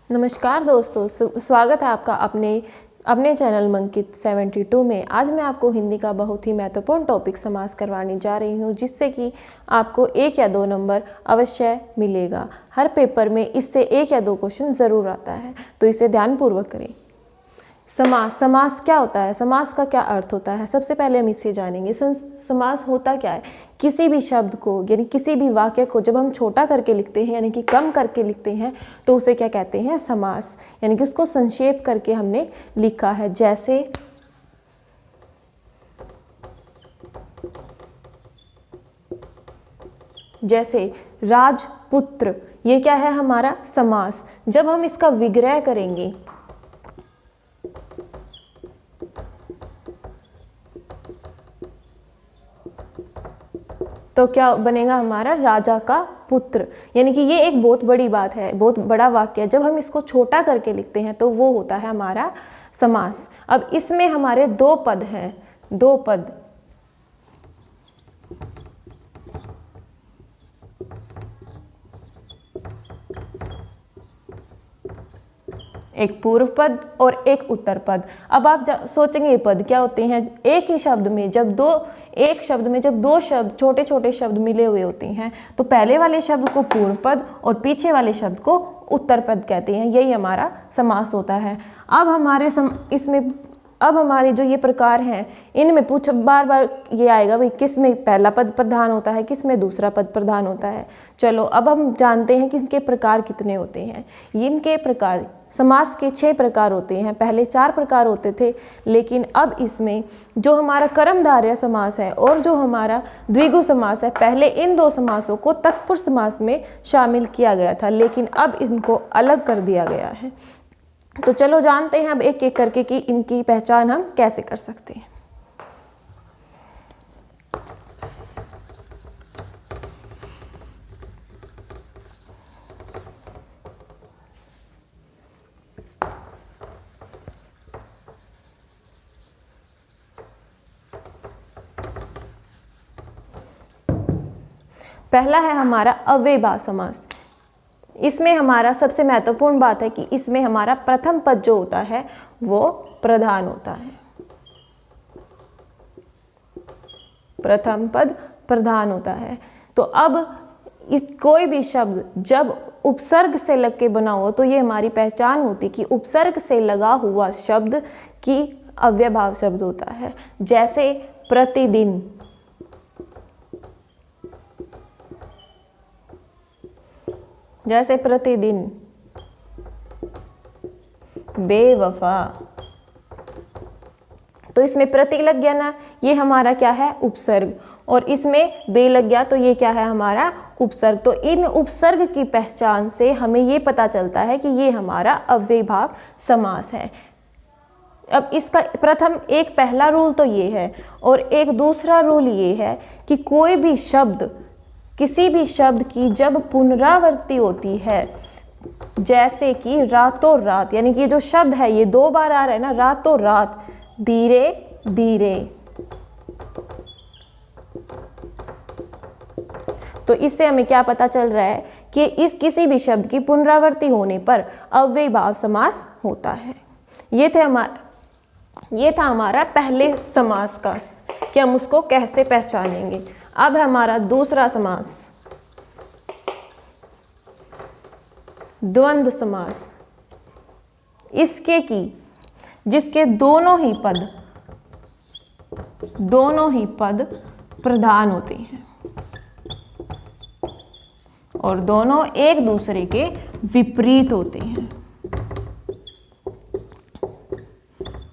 नमस्कार दोस्तों, स्वागत है आपका अपने चैनल मंकित 72 में। आज मैं आपको हिंदी का बहुत ही महत्वपूर्ण टॉपिक समास करवाने जा रही हूँ, जिससे कि आपको 1 या 2 नंबर अवश्य मिलेगा। हर पेपर में इससे 1 या 2 क्वेश्चन ज़रूर आता है, तो इसे ध्यानपूर्वक करें। समास क्या होता है, समास का क्या अर्थ होता है, सबसे पहले हम इसे जानेंगे। समास होता क्या है? किसी भी शब्द को यानी किसी भी वाक्य को जब हम छोटा करके लिखते हैं यानी कि कम करके लिखते हैं तो उसे क्या कहते हैं? समास। यानी कि उसको संक्षेप करके हमने लिखा है। जैसे राजपुत्र, ये क्या है? हमारा समास। जब हम इसका विग्रह करेंगे तो क्या बनेगा? हमारा राजा का पुत्र। यानी कि ये एक बहुत बड़ी बात है, बहुत बड़ा वाक्य है। जब हम इसको छोटा करके लिखते हैं तो वो होता है हमारा समास। अब इसमें हमारे 2 पद हैं, 2 पद। एक पूर्व पद और एक उत्तर पद। अब आप सोचेंगे ये पद क्या होते हैं? एक ही शब्द में जब दो शब्द छोटे छोटे शब्द मिले हुए होते हैं तो पहले वाले शब्द को पूर्व पद और पीछे वाले शब्द को उत्तर पद कहते हैं। यही हमारा समास होता है। अब हमारे जो ये प्रकार हैं, इनमें बार बार ये आएगा भाई किस में पहला पद प्रधान होता है, किस में दूसरा पद प्रधान होता है। चलो अब हम जानते हैं कि इनके प्रकार कितने होते हैं। इनके प्रकार, समास के 6 प्रकार होते हैं। पहले 4 प्रकार होते थे, लेकिन अब इसमें जो हमारा कर्मधारय समास है और जो हमारा द्विगु समास है, पहले इन 2 समासों को तत्पुरुष समास में शामिल किया गया था, लेकिन अब इनको अलग कर दिया गया है। तो चलो जानते हैं अब एक एक करके कि इनकी पहचान हम कैसे कर सकते हैं। पहला है हमारा अव्ययीभाव समास। इसमें हमारा सबसे महत्वपूर्ण बात है कि इसमें हमारा प्रथम पद जो होता है वो प्रधान होता है। प्रथम पद प्रधान होता है। तो अब कोई भी शब्द जब उपसर्ग से लग के बना हो तो ये हमारी पहचान होती कि उपसर्ग से लगा हुआ शब्द की अव्ययभाव शब्द होता है। जैसे प्रतिदिन, बेवफा। तो इसमें प्रति लग गया ना, ये हमारा क्या है? उपसर्ग। और इसमें बे लग गया तो ये क्या है? हमारा उपसर्ग। तो इन उपसर्ग की पहचान से हमें ये पता चलता है कि ये हमारा अव्ययीभाव समास है। अब इसका प्रथम एक पहला रूल तो ये है, और एक दूसरा रूल ये है कि कोई भी शब्द, किसी भी शब्द की जब पुनरावृत्ति होती है, जैसे कि रातों रात, यानी कि ये जो शब्द है ये 2 बार आ रहा है ना, रातों रात, धीरे धीरे, तो इससे हमें क्या पता चल रहा है कि इस किसी भी शब्द की पुनरावृत्ति होने पर अव्ययीभाव समास होता है। ये था हमारा पहले समास का कि हम उसको कैसे पहचानेंगे। अब हमारा दूसरा समास, द्वंद्व समास। जिसके दोनों ही पद प्रधान होते हैं और दोनों एक दूसरे के विपरीत होते हैं।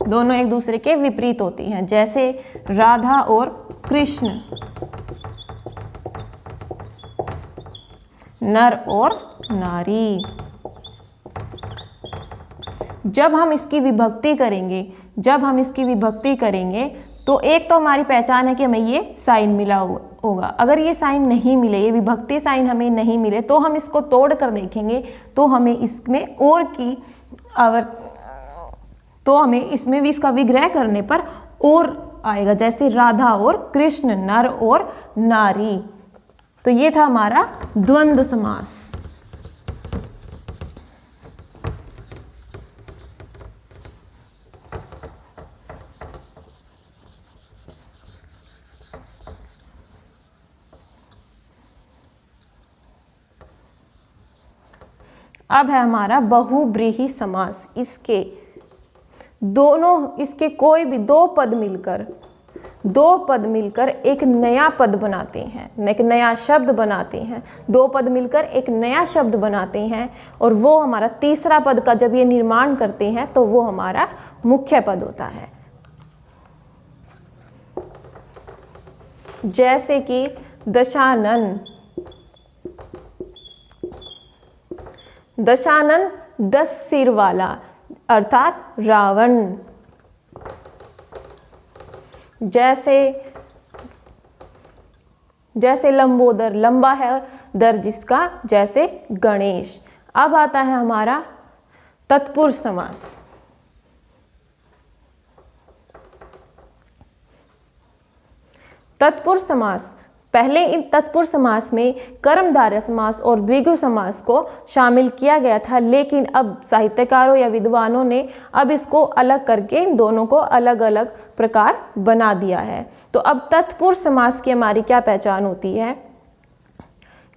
दोनों एक दूसरे के विपरीत होती हैं। जैसे राधा और कृष्ण, नर और नारी। जब हम इसकी विभक्ति करेंगे तो एक तो हमारी पहचान है कि हमें ये साइन मिला होगा। अगर ये साइन नहीं मिले, ये विभक्ति साइन हमें नहीं मिले, तो हम इसको तोड़ कर देखेंगे तो हमें इसमें इसमें भी इसका विग्रह करने पर और आएगा। जैसे राधा और कृष्ण, नर और नारी। तो ये था हमारा द्वंद्व समास। अब है हमारा बहुव्रीहि समास। इसके कोई भी दो पद मिलकर एक नया पद बनाते हैं, एक नया शब्द बनाते हैं। दो पद मिलकर एक नया शब्द बनाते हैं और वो हमारा तीसरा पद का जब ये निर्माण करते हैं तो वो हमारा मुख्य पद होता है। जैसे कि दशानन, दशानन 10 सिर वाला अर्थात रावण। जैसे लंबोदर, लंबा है दर जिसका, जैसे गणेश। अब आता है हमारा तत्पुरुष समास। तत्पुरुष समास, पहले इन तत्पुरुष समास में कर्मधारय समास और द्विगु समास को शामिल किया गया था, लेकिन अब साहित्यकारों या विद्वानों ने अब इसको अलग करके इन दोनों को अलग अलग प्रकार बना दिया है। तो अब तत्पुरुष समास की हमारी क्या पहचान होती है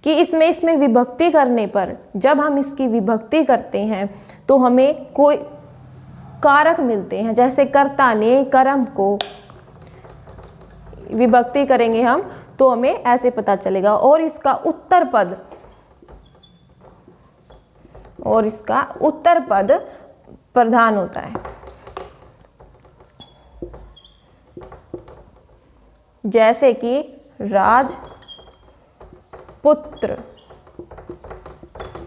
कि इसमें विभक्ति करने पर, जब हम इसकी विभक्ति करते हैं तो हमें कोई कारक मिलते हैं। जैसे कर्ता ने कर्म को विभक्ति करेंगे हम तो हमें ऐसे पता चलेगा। और इसका उत्तर पद प्रधान होता है। जैसे कि राजपुत्र,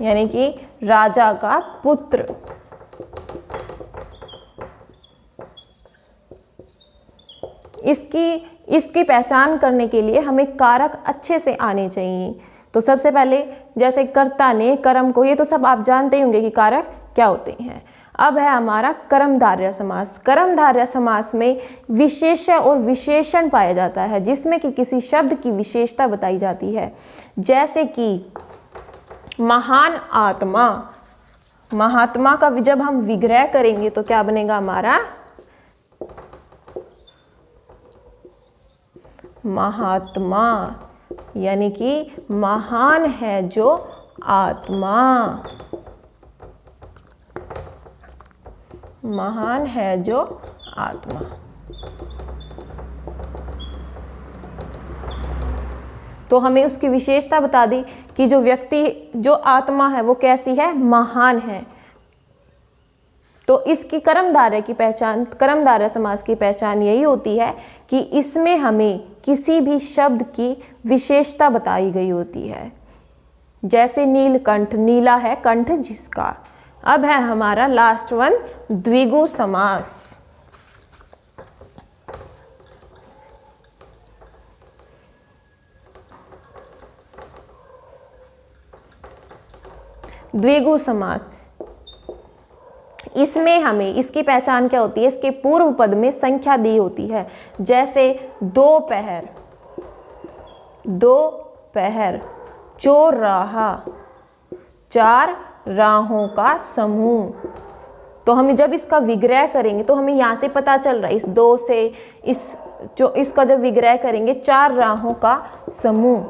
यानी कि राजा का पुत्र। इसकी पहचान करने के लिए हमें कारक अच्छे से आने चाहिए। तो सबसे पहले जैसे कर्ता ने कर्म को, ये तो सब आप जानते ही होंगे कि कारक क्या होते हैं। अब है हमारा कर्मधारय समास। कर्मधारय समास में विशेष्य और विशेषण पाया जाता है, जिसमें कि किसी शब्द की विशेषता बताई जाती है। जैसे कि महान आत्मा, महात्मा का जब हम विग्रह करेंगे तो क्या बनेगा हमारा महात्मा, यानी कि महान है जो आत्मा, महान है जो आत्मा। तो हमें उसकी विशेषता बता दी कि जो व्यक्ति, जो आत्मा है वो कैसी है, महान है। तो इसकी कर्मधारय की पहचान, कर्मधारय समास की पहचान यही होती है कि इसमें हमें किसी भी शब्द की विशेषता बताई गई होती है। जैसे नीलकंठ, नीला है कंठ जिसका। अब है हमारा लास्ट वन द्विगु समास। द्विगु समास, इसमें हमें इसकी पहचान क्या होती है, इसके पूर्व पद में संख्या दी होती है। जैसे दोपहर, दोपहर, चौराहा, 4 राहों का समूह। तो हमें जब इसका विग्रह करेंगे तो हमें यहाँ से पता चल रहा है, इस 2 से इसका जब विग्रह करेंगे 4 राहों का समूह।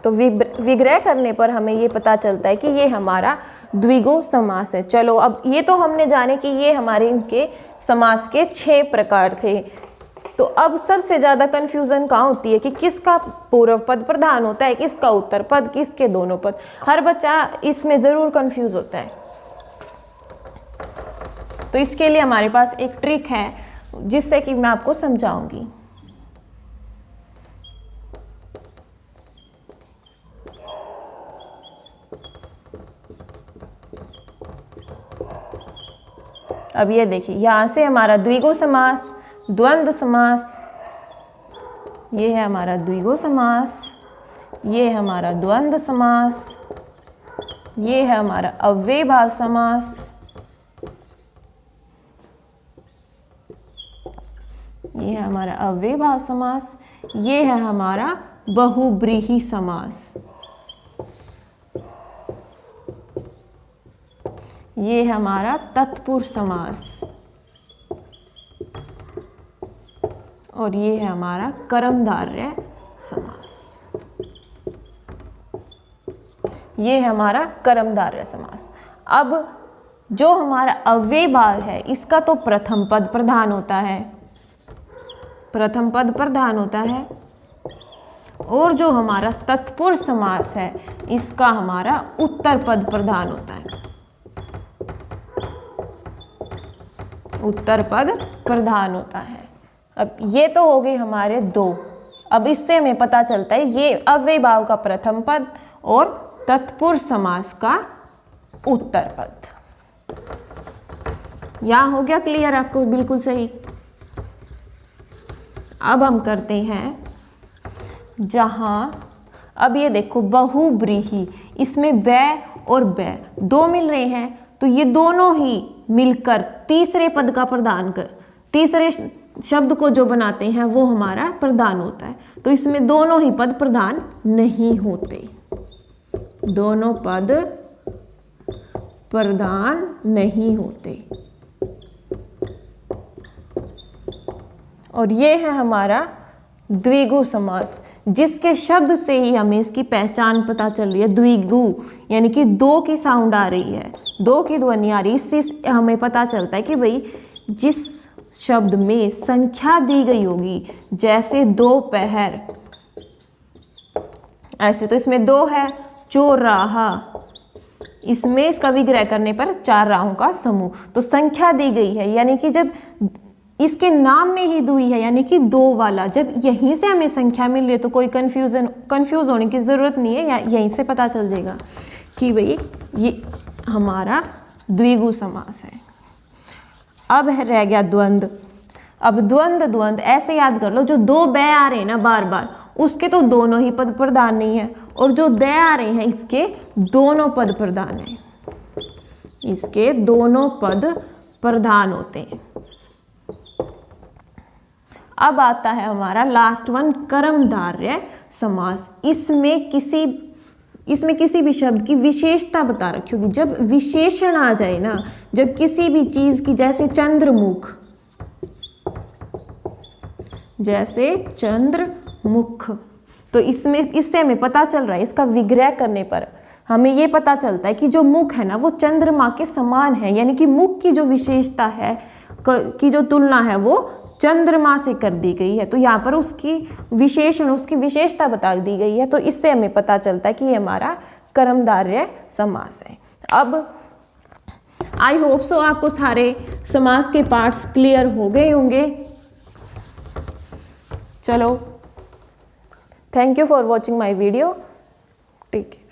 तो विग्रह करने पर हमें ये पता चलता है कि ये हमारा द्विगु समास है। चलो अब ये तो हमने जाने कि ये हमारे इनके समास के 6 प्रकार थे। तो अब सबसे ज़्यादा कन्फ्यूज़न कहाँ होती है कि किसका पूर्व पद प्रधान होता है, किसका उत्तर पद, किसके दोनों पद। हर बच्चा इसमें ज़रूर कन्फ्यूज़ होता है। तो इसके लिए हमारे पास एक ट्रिक है जिससे कि मैं आपको समझाऊंगी। अब ये देखिए, यहाँ से हमारा द्विगु समास, द्वंद्व समास, ये है हमारा द्विगु समास, ये है हमारा द्वंद्व समास, ये है हमारा अव्ययभाव समास, ये है हमारा अव्ययभाव समास, ये है हमारा बहुब्रीहि समास, ये है हमारा तत्पुरुष समास, और ये है हमारा कर्मधारय समास। ये है हमारा कर्मधारय समास। अब जो हमारा अव्ययी भाव है इसका तो प्रथम पद प्रधान होता है, प्रथम पद प्रधान होता है, और जो हमारा तत्पुरुष समास है इसका हमारा उत्तर पद प्रधान होता है, उत्तर पद प्रधान होता है। अब ये तो हो गए हमारे दो। अब इससे हमें पता चलता है ये अव्ययी भाव का प्रथम पद और तत्पुरुष समास का उत्तर पद। यहां हो गया क्लियर आपको? बिल्कुल सही। अब हम करते हैं जहां, अब ये देखो बहुव्रीहि, इसमें बै और बै दो मिल रहे हैं, तो ये दोनों ही मिलकर तीसरे पद का प्रदान कर, तीसरे शब्द को जो बनाते हैं वो हमारा प्रधान होता है। तो इसमें दोनों ही पद प्रधान नहीं होते, दोनों पद प्रधान नहीं होते। और ये है हमारा द्विगु समास, जिसके शब्द से ही हमें इसकी पहचान पता चल रही है। द्विगु यानी कि दो की साउंड आ रही है, दो की ध्वनि आ रही है। इससे हमें पता चलता है कि भाई जिस शब्द में संख्या दी गई होगी, जैसे दोपहर, ऐसे तो इसमें दो है, चौराहा, इसमें इसका विग्रह करने पर चार राहों का समूह, तो संख्या दी गई है, यानी कि जब इसके नाम में ही दुई है यानी कि दो वाला, जब यहीं से हमें संख्या मिल रही है तो कोई कंफ्यूज होने की ज़रूरत नहीं है, यहीं से पता चल जाएगा कि भाई ये हमारा द्विगु समास है। अब रह गया द्वंद्व। अब द्वंद्व ऐसे याद कर लो, जो दो बै आ रहे हैं ना बार बार, उसके तो दोनों ही पद प्रधान नहीं है, और जो दै आ रहे हैं इसके दोनों पद प्रधान हैं, इसके दोनों पद प्रधान होते हैं। अब आता है हमारा लास्ट वन, कर्मधारय समास। इसमें किसी भी शब्द की विशेषता बता रखी होगी। जब विशेषण आ जाए ना, जब किसी भी चीज की, जैसे चंद्रमुख, जैसे चंद्रमुख, तो इससे हमें पता चल रहा है, इसका विग्रह करने पर हमें ये पता चलता है कि जो मुख है ना वो चंद्रमा के समान है, यानी कि मुख की जो विशेषता है, की जो तुलना है वो चंद्रमा से कर दी गई है। तो यहाँ पर उसकी विशेषण, उसकी विशेषता बता दी गई है, तो इससे हमें पता चलता है कि ये हमारा कर्मधारय समास है। अब आई होप सो आपको सारे समास के पार्ट्स क्लियर हो गए होंगे। चलो, thank you for watching my video. ठीक है।